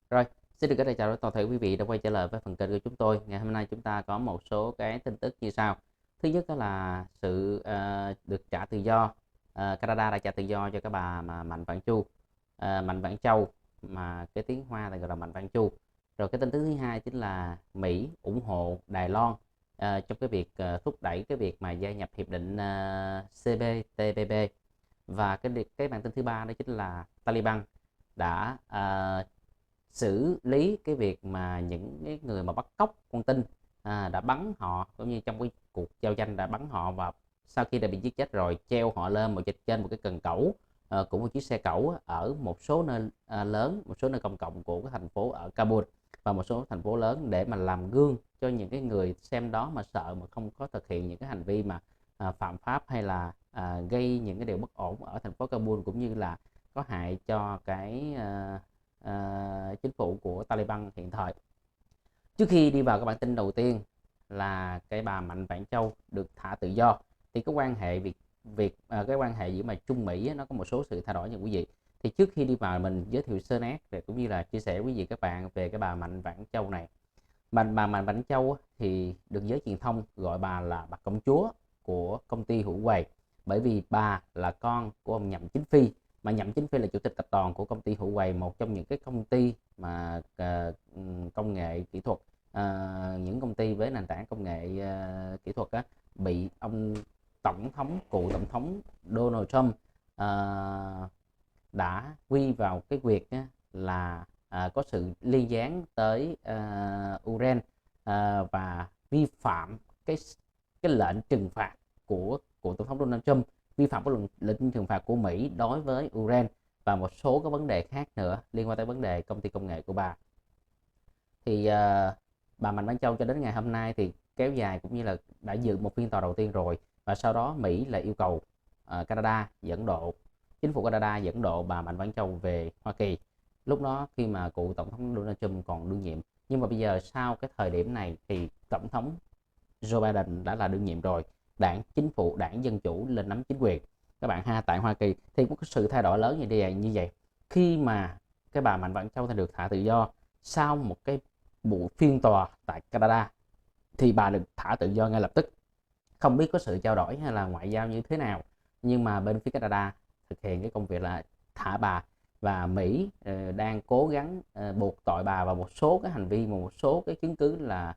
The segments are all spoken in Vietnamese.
Rồi, xin được gửi lời chào đến toàn thể quý vị đã quay trở lại với phần kênh của chúng tôi. Ngày hôm nay chúng ta có một số cái tin tức như sau. Thứ nhất đó là sự được trả tự do. Canada đã trả tự do cho cái bà mà Mạnh Vãn Chu, Mạnh Vãn Châu, mà cái tiếng Hoa là gọi là Mạnh Vãn Chu. Rồi cái tin tức thứ hai chính là Mỹ ủng hộ Đài Loan trong cái việc thúc đẩy cái việc mà gia nhập hiệp định CPTPP. Và cái bản tin thứ ba đó chính là Taliban đã xử lý cái việc mà những cái người mà bắt cóc con tin, đã bắn họ, cũng như trong cái cuộc giao tranh đã bắn họ, và sau khi đã bị giết chết rồi treo họ lên trên một cái cần cẩu của một chiếc xe cẩu ở một số nơi lớn, một số nơi công cộng của cái thành phố ở Kabul và một số thành phố lớn, để mà làm gương cho những cái người xem đó mà sợ mà không có thực hiện những cái hành vi mà phạm pháp, hay là gây những cái điều bất ổn ở thành phố Kabul, cũng như là có hại cho cái chính phủ của Taliban hiện thời. Trước khi đi vào cái bản tin đầu tiên là cái bà Mạnh Vãn Châu được thả tự do, thì cái quan hệ cái quan hệ giữa mà Trung Mỹ nó có một số sự thay đổi nha quý vị. Thì trước khi đi vào mình giới thiệu sơ nét về cũng như là chia sẻ với quý vị các bạn về cái bà Mạnh Vãn Châu này. Bà Mạnh Vãn Châu thì được giới truyền thông gọi bà là bà công chúa của công ty Huawei, bởi vì bà là con của ông Nhậm Chính Phi, mà Nhậm Chính Phi là chủ tịch tập đoàn của công ty Huawei, một trong những cái công ty mà công nghệ kỹ thuật, những công ty với nền tảng công nghệ kỹ thuật bị ông cựu tổng thống Donald Trump đã quy vào cái việc là có sự liên gián tới Ukraine, và vi phạm cái lệnh trừng phạt của tổng thống Donald Trump, vi phạm cái lệnh trừng phạt của Mỹ đối với Ukraine, và một số cái vấn đề khác nữa liên quan tới vấn đề công ty công nghệ của bà. Thì bà Mạnh Vãn Châu cho đến ngày hôm nay thì kéo dài, cũng như là đã dự một phiên tòa đầu tiên rồi, và sau đó Mỹ lại yêu cầu chính phủ Canada dẫn độ bà Mạnh Vãn Châu về Hoa Kỳ, lúc đó khi mà cựu tổng thống Donald Trump còn đương nhiệm. Nhưng mà bây giờ sau cái thời điểm này thì tổng thống Joe Biden đã là đương nhiệm rồi, đảng Dân Chủ lên nắm chính quyền các bạn ha. Tại Hoa Kỳ thì có sự thay đổi lớn như vậy khi mà cái bà Mạnh Vãn Châu thì được thả tự do sau một cái vụ phiên tòa tại Canada, thì bà được thả tự do ngay lập tức, không biết có sự trao đổi hay là ngoại giao như thế nào, nhưng mà bên phía Canada thực hiện cái công việc là thả bà, và Mỹ đang cố gắng buộc tội bà vào một số cái hành vi, một số cái chứng cứ là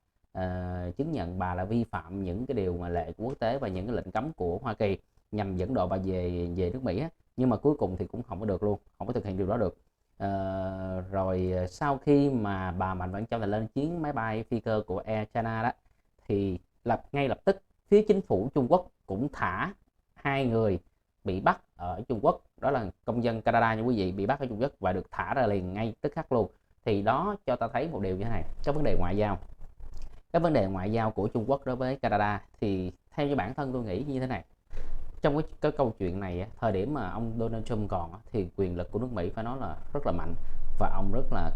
chứng nhận bà là vi phạm những cái điều mà lệ của quốc tế và những cái lệnh cấm của Hoa Kỳ, nhằm dẫn độ bà về nước Mỹ. Nhưng mà cuối cùng thì cũng không có được luôn, không có thực hiện điều đó được. Rồi sau khi mà bà Mạnh Vãn Châu là lên chuyến máy bay phi cơ của Air China đó, thì ngay lập tức phía chính phủ Trung Quốc cũng thả hai người bị bắt ở Trung Quốc, đó là công dân Canada nha quý vị, bị bắt ở Trung Quốc và được thả ra liền ngay tức khắc luôn. Thì đó cho ta thấy một điều như thế này, cái vấn đề ngoại giao của Trung Quốc đối với Canada, thì theo như bản thân tôi nghĩ như thế này. Trong cái câu chuyện này, thời điểm mà ông Donald Trump còn thì quyền lực của nước Mỹ phải nói là rất là mạnh, và ông rất là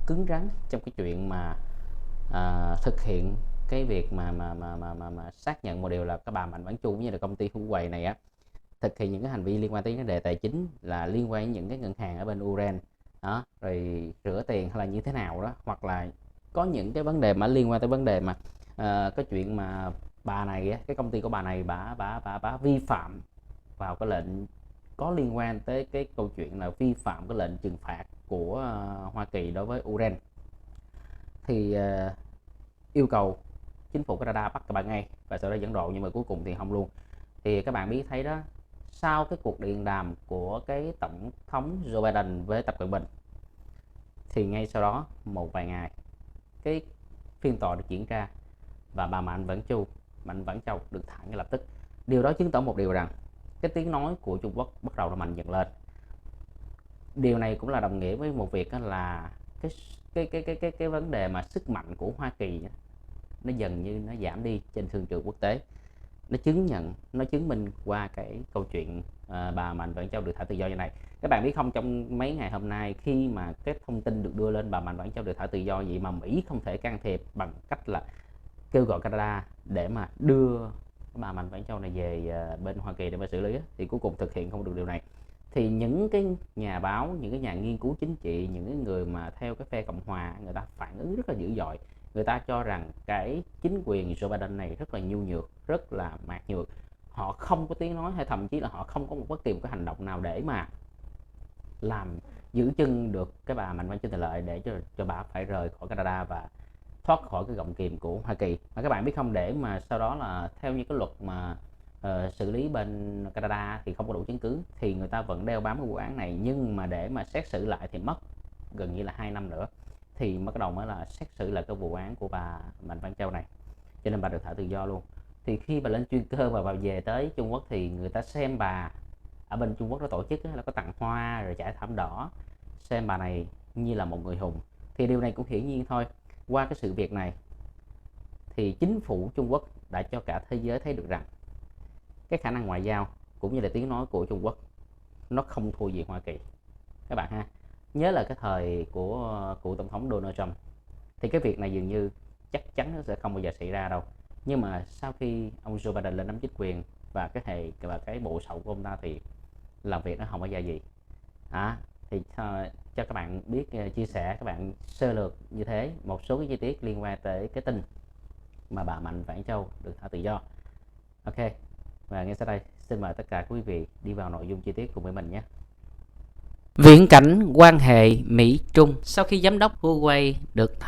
cứng rắn trong cái chuyện mà thực hiện cái việc mà xác nhận một điều là cái bà Mạnh Vãn Chu như là công ty Huawei này thực hiện những cái hành vi liên quan tới vấn đề tài chính, là liên quan đến những cái ngân hàng ở bên Ukraine đó, rồi rửa tiền hay là như thế nào đó, hoặc là có những cái vấn đề mà liên quan tới vấn đề mà cái chuyện mà bà này, cái công ty của bà này, bà vi phạm vào cái lệnh có liên quan tới cái câu chuyện là vi phạm cái lệnh trừng phạt của Hoa Kỳ đối với Ukraine, thì yêu cầu chính phủ Canada bắt các bạn ngay và sau đó dẫn độ, nhưng mà cuối cùng thì không luôn. Thì các bạn biết thấy đó, sau cái cuộc điện đàm của cái tổng thống Joe Biden với Tập Cận Bình, thì ngay sau đó một vài ngày cái phiên tòa được diễn ra, và bà Mạnh Vãn Châu được thả ngay lập tức. Điều đó chứng tỏ một điều rằng cái tiếng nói của Trung Quốc bắt đầu là mạnh dần lên. Điều này cũng là đồng nghĩa với một việc là cái vấn đề mà sức mạnh của Hoa Kỳ nó dần như nó giảm đi trên thương trường quốc tế. Nó chứng minh qua cái câu chuyện bà Mạnh Vãn Châu được thả tự do như này. Các bạn biết không, trong mấy ngày hôm nay khi mà cái thông tin được đưa lên bà Mạnh Vãn Châu được thả tự do vậy mà Mỹ không thể can thiệp bằng cách là kêu gọi Canada để mà đưa bà Mạnh Vãn Châu này về bên Hoa Kỳ để mà xử lý, thì cuối cùng thực hiện không được điều này. Thì những cái nhà báo, những cái nhà nghiên cứu chính trị, những cái người mà theo cái phe Cộng hòa, người ta phản ứng rất là dữ dội. Người ta cho rằng cái chính quyền Joe Biden này rất là nhu nhược, rất là mạc nhược. Họ không có tiếng nói, hay thậm chí là họ không có bất kỳ một cái hành động nào để mà làm giữ chân được cái bà Mạnh Vãn Chu Thị Lợi để cho bà phải rời khỏi Canada và thoát khỏi cái gọng kìm của Hoa Kỳ. Mà các bạn biết không, để mà sau đó là theo như cái luật mà xử lý bên Canada thì không có đủ chứng cứ thì người ta vẫn đeo bám cái vụ án này, nhưng mà để mà xét xử lại thì mất gần như là 2 năm nữa thì bắt đầu mới là xét xử lại cái vụ án của bà Mạnh Vãn Châu này, cho nên bà được thả tự do luôn. Thì khi bà lên chuyên cơ và bà về tới Trung Quốc thì người ta xem bà, ở bên Trung Quốc nó tổ chức là có tặng hoa rồi trải thảm đỏ, xem bà này như là một người hùng. Thì điều này cũng hiển nhiên thôi, qua cái sự việc này thì chính phủ Trung Quốc đã cho cả thế giới thấy được rằng cái khả năng ngoại giao cũng như là tiếng nói của Trung Quốc nó không thua gì Hoa Kỳ các bạn ha. Nhớ là cái thời của cựu tổng thống Donald Trump thì cái việc này dường như chắc chắn nó sẽ không bao giờ xảy ra đâu, nhưng mà sau khi ông Joe Biden lên nắm chính quyền và cái bộ sậu của ông ta thì làm việc nó không có ra gì thì cho các bạn biết, chia sẻ các bạn sơ lược như thế một số cái chi tiết liên quan tới cái tin mà bà Mạnh Vãn Châu được thả tự do. Ok, và ngay sau đây xin mời tất cả quý vị đi vào nội dung chi tiết cùng với mình nhé. Viễn cảnh quan hệ Mỹ-Trung. Sau khi giám đốc Huawei được